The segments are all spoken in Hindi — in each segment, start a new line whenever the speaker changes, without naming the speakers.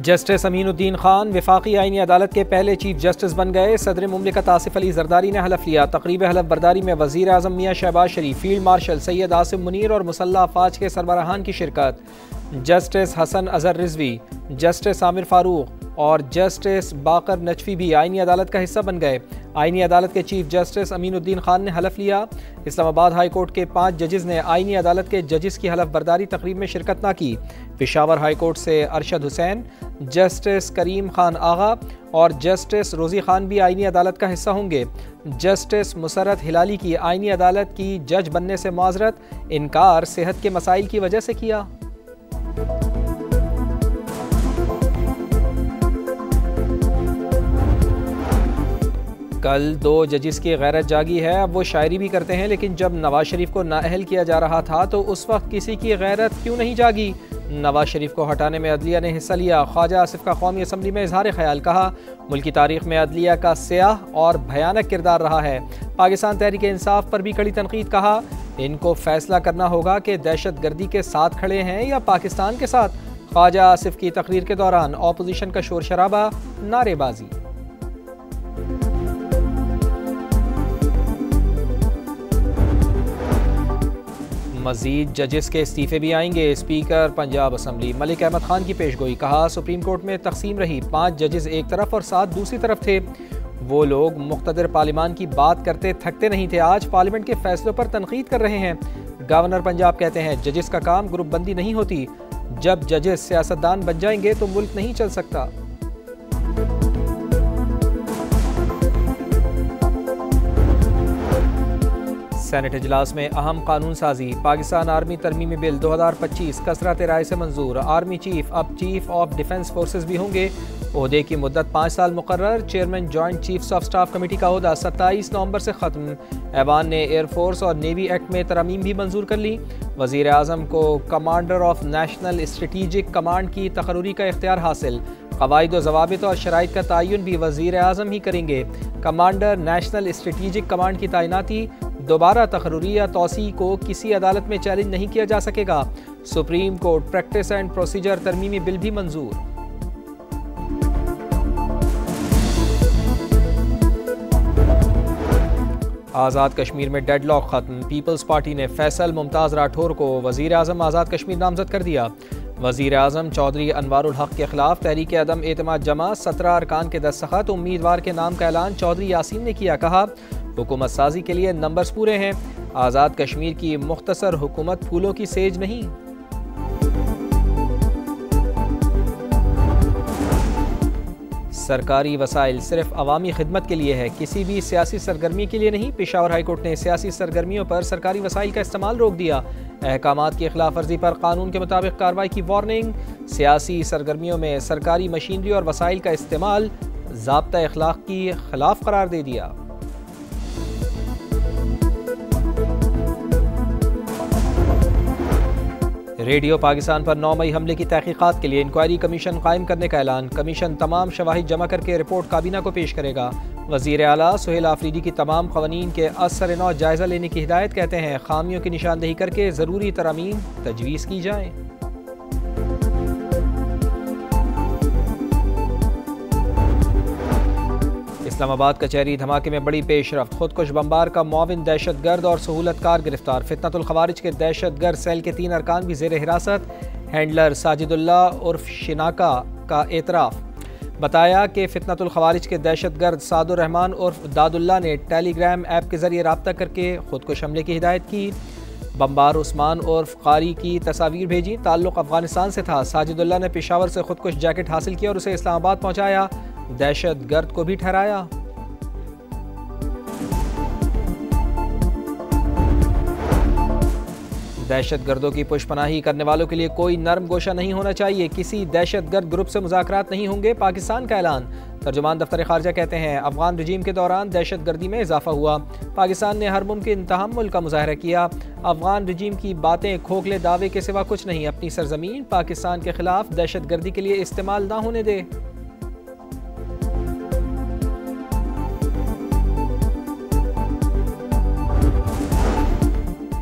जस्टिस अमीनुद्दीन खान वफाकी आईनी अदालत के पहले चीफ जस्टिस बन गए। सदर मुमलिकत आसिफ अली जरदारी ने हलफ लिया। तकरीब हलफ बर्दारी में वज़ीर आज़म मियां शहबाज शरीफ, फील्ड मार्शल सैयद आसिम मुनीर और मुसल्लह अफवाज के सरबराहान की शिरकत। जस्टिस हसन अजहर रिजवी, जस्टिस आमिर फारूक और जस्टिस बाकर नचफी भी आईनी अदालत का हिस्सा बन गए। आईनी अदालत के चीफ जस्टिस अमीनुद्दीन खान ने हलफ लिया। इस्लामाबाद हाई कोर्ट के 5 जजेस ने आईनी अदालत के जजेस की हलफ बर्दारी तकरीब में शिरकत न की। पेशावर हाई कोर्ट से अरशद हुसैन, जस्टिस करीम खान आगा और जस्टिस रोज़ी खान भी आईनी अदालत का हिस्सा होंगे। जस्टिस मुसरत हिलाली की आईनी अदालत की जज बनने से मुआज़रत, इनकार सेहत के मसाइल की वजह से किया। कल 2 जजेस की गैरत जागी है। अब वो शायरी भी करते हैं, लेकिन जब नवाज शरीफ को नाअहल किया जा रहा था तो उस वक्त किसी की गैरत क्यों नहीं जागी। नवाज शरीफ को हटाने में अदलिया ने हिस्सा लिया। ख्वाजा आसिफ का कौमी असम्बली में इजहार ख्याल, कहा मुल्क की तारीख में अदलिया का स्याह और भयानक किरदार रहा है। पाकिस्तान तहरीक इंसाफ पर भी कड़ी तनकीद, कहा इनको फैसला करना होगा कि दहशत गर्दी के साथ खड़े हैं या पाकिस्तान के साथ। ख्वाजा आसिफ की तकरीर के दौरान अपोजिशन का शोर शराबा, नारेबाजी। मजीद जजेस के इस्तीफे भी आएंगे। स्पीकर पंजाब असम्बली मलिक अहमद खान की पेशगोई, कहा सुप्रीम कोर्ट में तकसीम रही। 5 जजेस एक तरफ और 7 दूसरी तरफ थे। वो लोग मुख्तदर पार्लिमान की बात करते थकते नहीं थे, आज पार्लियामेंट के फैसलों पर तनकीद कर रहे हैं। गवर्नर पंजाब कहते हैं जजेस का काम ग्रुप बंदी नहीं होती। जब जजेस सियासतदान बन जाएंगे तो मुल्क नहीं चल सकता। सेनेट इजलास में अहम कानून साजी। पाकिस्तान आर्मी तरमीमी बिल 2025 कसरत राय से मंजूर। आर्मी चीफ अब चीफ ऑफ डिफेंस फोर्सेस भी होंगे। ओहदे की मुद्दत 5 साल मुकर्रर। Chairman joint chiefs of staff committee का ओहदा 27 नवंबर से ख़त्म। ऐवान ने एयरफोर्स और नेवी एक्ट में तरमीम भी मंजूर कर ली। वज़ीर आज़म को commander of national strategic command की तकर्री का इख्तियार हासिल। क़वाइद व ज़वाबित और शराइत का तयन भी वज़ीर आज़म ही करेंगे। कमांडर नेशनल स्ट्रेटीजिक कमांड की तैनाती दोबारा तकर्री या तौसी को किसी अदालत में चैलेंज नहीं किया जा सकेगा। Supreme court practice and procedure तरमीमी बिल भी मंजूर। आज़ाद कश्मीर में डेडलॉक खत्म। पीपल्स पार्टी ने फैसल मुमताज़ राठौर को वज़ीर आज़म आज़ाद कश्मीर नामजद कर दिया। वज़ीर आज़म चौधरी अनवारुल हक के खिलाफ तहरीक अदम एतमाद जमा, 17 अरकान के दस्तखत। उम्मीदवार के नाम का ऐलान चौधरी यासीन ने किया, कहा हुकूमत साजी के लिए नंबर्स पूरे हैं। आज़ाद कश्मीर की मुख्तसर हुकूमत फूलों की सेज नहीं। सरकारी वसाइल सिर्फ अवामी खिदमत के लिए है, किसी भी सियासी सरगर्मी के लिए नहीं। पेशावर हाई कोर्ट ने सियासी सरगर्मियों पर सरकारी वसाइल का इस्तेमाल रोक दिया। अहकामात की खिलाफ वर्जी पर कानून के मुताबिक कार्रवाई की वार्निंग। सियासी सरगर्मियों में सरकारी मशीनरी और वसाइल का इस्तेमाल ज़ाब्ता अखलाक की खिलाफ करार दे दिया। रेडियो पाकिस्तान पर 9 मई हमले की तहकीकात के लिए इंक्वायरी कमीशन कायम करने का ऐलान। कमीशन तमाम शवाहिद जमा करके रिपोर्ट काबीना को पेश करेगा। वज़ीर आला सुहेल आफरीदी की तमाम क़वानीन के असर नौ जायज़ा लेने की हिदायत, कहते हैं खामियों की निशानदेही करके ज़रूरी तरमीम तजवीज़ की जाए। इस्लामाबाद कचहरी धमाके में बड़ी पेशरफ्त। खुदकुश बमबार का मुआविन दहशतगर्द और सहूलतकार गिरफ्तार। फितनतुल खवारिज के दहशतगर्द सेल के 3 अरकान भी ज़ेर हिरासत। हैंडलर साजिदुल्ला उर्फ शिनाका का एतराफ़, बताया कि फितनतुल खवारिज के दहशतगर्द सादुर रहमान उर्फ दादुल्ला ने टेलीग्राम ऐप के ज़रिए रब्ता करके खुदकुश हमले की हिदायत की। बमबार उस्मान उर्फ कारी की तस्वीर भेजी। ताल्लुक़ अफगानिस्तान से था। साजिदुल्ला ने पेशावर से खुदकुश जैकेट हासिल किया और उसे इस्लामाबाद पहुँचाया। दहशतगर्द को भी ठहराया। दहशतगर्दों की पुष्पनाही करने वालों के लिए कोई नरम गोशा नहीं होना चाहिए। किसी दहशतगर्द ग्रुप से मुज़ाकरात नहीं होंगे, पाकिस्तान का ऐलान। तर्जुमान दफ्तर खारजा कहते हैं अफगान रजीम के दौरान दहशतगर्दी में इजाफा हुआ। पाकिस्तान ने हर मुमकिन तहम्मुल का मुजाहरा किया। अफगान रजीम की बातें खोखले दावे के सिवा कुछ नहीं। अपनी सरजमीन पाकिस्तान के खिलाफ दहशतगर्दी के लिए इस्तेमाल ना होने दे।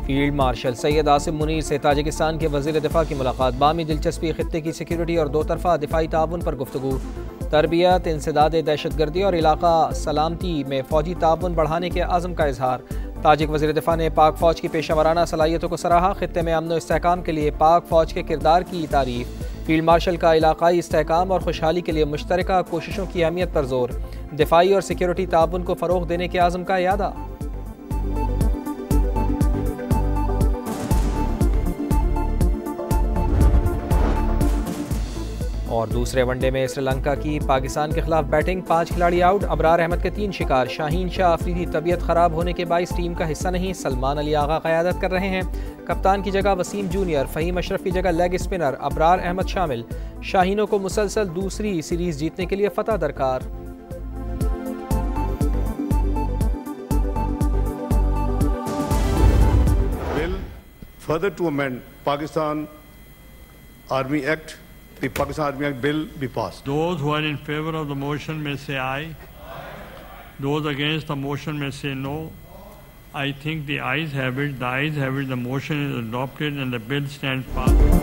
फील्ड मार्शल सैयद आसिम मुनीर से ताजिकिस्तान के वज़ीर दिफा की मुलाकात, बामी दिलचस्पी, खित्ते की सिक्योरिटी और दो तरफा दिफाई ताउन पर गुफ्तगू, तरबियत, इंसदाद दहशतगर्दी और इलाका सलामती में फ़ौजी ताउन बढ़ाने के आज़म का इजहार। ताजिक वज़ीर दिफा ने पाक फ़ौज की पेशा सलाहियतों को सराहा, खित्ते में अमन व इस्तेहकाम के लिए पाक फ़ौज के किरदार की तारीफ। फील्ड मार्शल का इलाकाई इस्तेहकाम और खुशहाली के लिए मुश्तरका कोशिशों की अहमियत पर जोर, दिफाई और सिक्योरिटी ताउन को फ़रोग़ देने के आज़म का इयादा। और दूसरे वनडे में श्रीलंका की पाकिस्तान के खिलाफ बैटिंग, 5 खिलाड़ी आउट, अबरार अहमद के 3 शिकार, शाहीन शाह अफरीदी तबीयत खराब होने के बाइस टीम का हिस्सा नहीं, सलमान अली आगा क़यादत कर रहे हैं। कप्तान की जगह वसीम जूनियर, फ़हीम अशरफ की जगह लेग स्पिनर अबरार अहमद शामिल। शाहीनों को मुसलसल दूसरी सीरीज़ जीतने के लिए फतह दरकार।
Bill further to amend Pakistan Army Act. The Pakistan Army Act bill be passed.
Those who are in favor of the motion may say aye. Those against the motion may say no. I think the ayes have it. The ayes have it. The motion is adopted and the bill stands passed.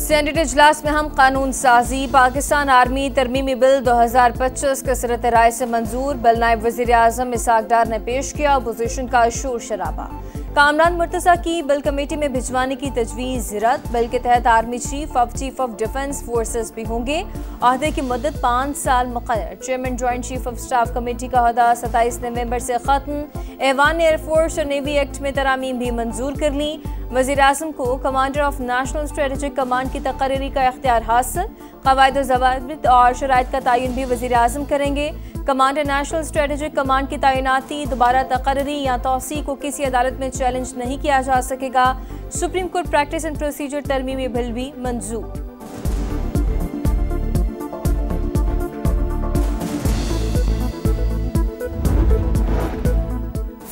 Senate इजलास में हम कानून साजी, पाकिस्तान आर्मी तरमीमी बिल 2025 कसरत राय से मंजूर। बिल नायब वज़ीर आज़म इसहाक डार ने पेश किया, अपोजिशन का शोर शराबा। कामरान मुर्तज़ा की बिल कमेटी में भिजवाने की तजवीज़ रद्द। बिल के तहत army chief of defence forces भी होंगे। अहदे की मुद्दत 5 साल मुक़र्रर। Chairman joint chief of staff committee का अहदा 27 नवंबर से ख़त्म। ऐवान एयरफोर्स और नेवी एक्ट में तरामीम भी मंजूर कर ली। वज़ीर आज़म को commander of national strategic command की तकर्री का इख्तियार हासिल। क़वाइद व ज़वाबित और शराइत का तयन भी वज़ीर आज़म करेंगे। कमांडर नेशनल स्ट्रेटेजिक कमांड की तैनाती, दोबारा तकर्री या तौसीक़ को किसी अदालत में चैलेंज नहीं किया जा सकेगा। Supreme court practice and procedure तरमीमी बिल भी मंजूर।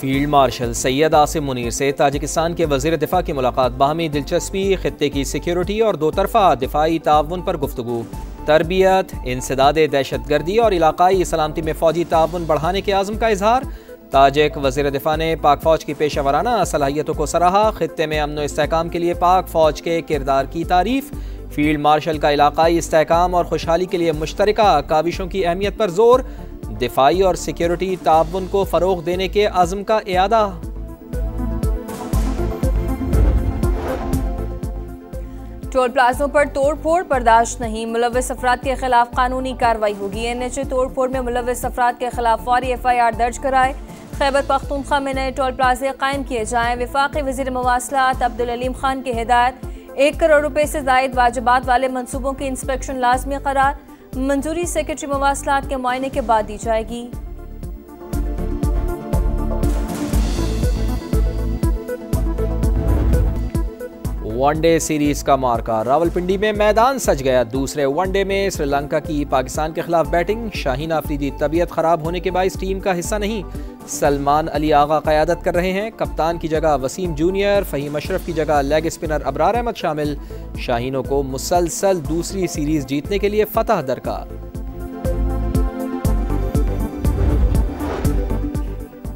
फील्ड मार्शल सैयद आसिम मुनीर से ताजिकिस्तान के वज़ीर दिफा की मुलाकात, बाहमी दिलचस्पी, खित्ते की सिक्योरिटी और दो तरफा दिफाई ताउन पर गुफ्तगू, तरबियत, इंसदाद दहशतगर्दी और इलाकाई सलामती में फ़ौजी ताउन बढ़ाने के आज़म का इजहार। ताजिक वज़ीर दिफा ने पाक फ़ौज की पेशा वराना सलाहियतों को सराहा, खित्ते में अमन व इस्तेहकाम के लिए पाक फ़ौज के किरदार की तारीफ। फील्ड मार्शल का इलाकाई इस्तेहकाम और खुशहाली के लिए मुश्तरका काविशों की अहमियत पर जोर, दिफाई और सिक्योरिटी ताउन को फ़रोग़ देने के आज़म का इयादा।
टोल प्लाजों पर तोड़ फोड़ बर्दाश्त नहीं, मुलव्वस अफराद के खिलाफ कानूनी कार्रवाई होगी। NHA तोड़ फोड़ में मुलव्वस अफराद के खिलाफ फौरी FIR दर्ज कराए। खैबर पख्तूनख्वा में नए टोल प्लाजे कायम किए जाएं। वफाकी वज़ीर मवासलात अब्दुल अलीम खान की हिदायत। 1 करोड़ रुपए से ज़ायद वाजिबात वाले मनसूबों की इंस्पेक्शन लाजमी करार। मंजूरी सेक्रेटरी मवासलात के मुआयने के बाद दी जाएगी।
वनडे सीरीज का मार्का, रावलपिंडी में मैदान सज गया। दूसरे वनडे में श्रीलंका की पाकिस्तान के खिलाफ बैटिंग, शाहीन अफरीदी तबीयत खराब होने के बाइस टीम का हिस्सा नहीं, सलमान अली आगा क़यादत कर रहे हैं। कप्तान की जगह वसीम जूनियर, फ़हीम अशरफ की जगह लेग स्पिनर अबरार अहमद शामिल। शाहीनों को मुसलसल दूसरी सीरीज जीतने के लिए फतह दरकार।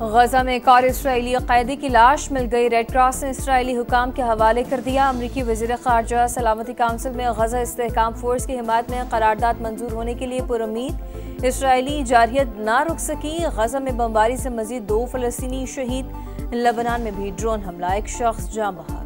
गजा में एक और इसराइली कैदी की लाश मिल गई। रेड क्रॉस ने इसराइली हुकाम के हवाले कर दिया। अमरीकी वज़ीर ख़ारजा सलामती काउंसिल में गजा इस्तेहकाम फोर्स की हिमायत में करारदाद मंजूर होने के लिए पुरुम्मीद। इसराइली जारहियत ना रुक सकी। गजा में बमबारी से मजीद 2 फ़लस्तीनी शहीद। लबनान में भी ड्रोन हमला, एक शख्स जाँ बहाक।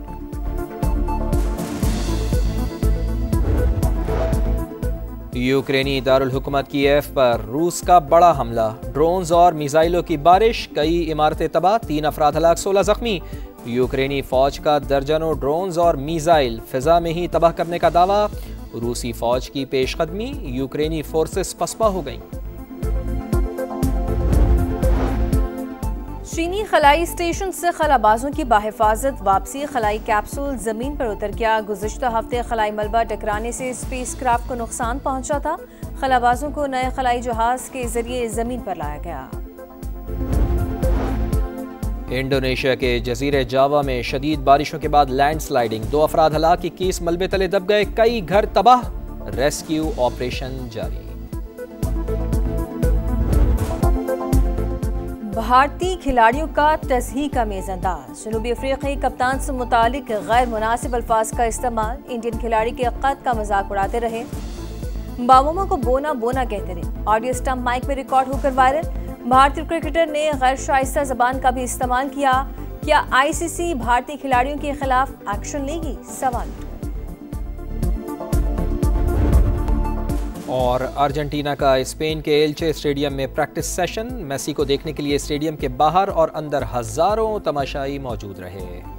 यूक्रेनी दारुल हुकूमत कीव पर रूस का बड़ा हमला, ड्रोन्स और मिसाइलों की बारिश, कई इमारतें तबाह, 3 अफराद हलाक, 16 जख्मी। यूक्रेनी फौज का दर्जनों ड्रोन्स और मिसाइल फिजा में ही तबाह करने का दावा। रूसी फौज की पेशकदमी, यूक्रेनी फोर्सेस पसपा हो गईं।
चीनी खलाई स्टेशन से खलाबाजों की बाहिफाजत वापसी। खलाई कैप्सूल जमीन पर उतर गया। गुज़िश्ता हफ्ते खलाई मलबा टकराने से स्पेसक्राफ्ट को नुकसान पहुंचा था। खलाबाजों को नए खलाई जहाज के जरिए जमीन पर लाया गया।
इंडोनेशिया के जजीरे जावा में शदीद बारिशों के बाद लैंडस्लाइडिंग, 2 अफराद हलाक, 21 मलबे तले दब गए, कई घर तबाह। रेस्क्यू ऑपरेशन जारी।
भारतीय खिलाड़ियों का तस्हीह का मेज़ अंदाज। जनूबी अफ्रीकी कप्तान से मुतालिक गैर मुनासिब अल्फाज का इस्तेमाल। इंडियन खिलाड़ी के कद का मजाक उड़ाते रहे। बामोमा को बोना बोना कहते रहे। ऑडियो स्टंप माइक में रिकॉर्ड होकर वायरल। भारतीय क्रिकेटर ने गैर शाइस्ता जबान का भी इस्तेमाल किया। क्या आईसीसी भारतीय खिलाड़ियों के खिलाफ एक्शन लेगी? सवाल।
और अर्जेंटीना का स्पेन के एल्चे स्टेडियम में प्रैक्टिस सेशन। मेसी को देखने के लिए स्टेडियम के बाहर और अंदर हजारों तमाशाई मौजूद रहे।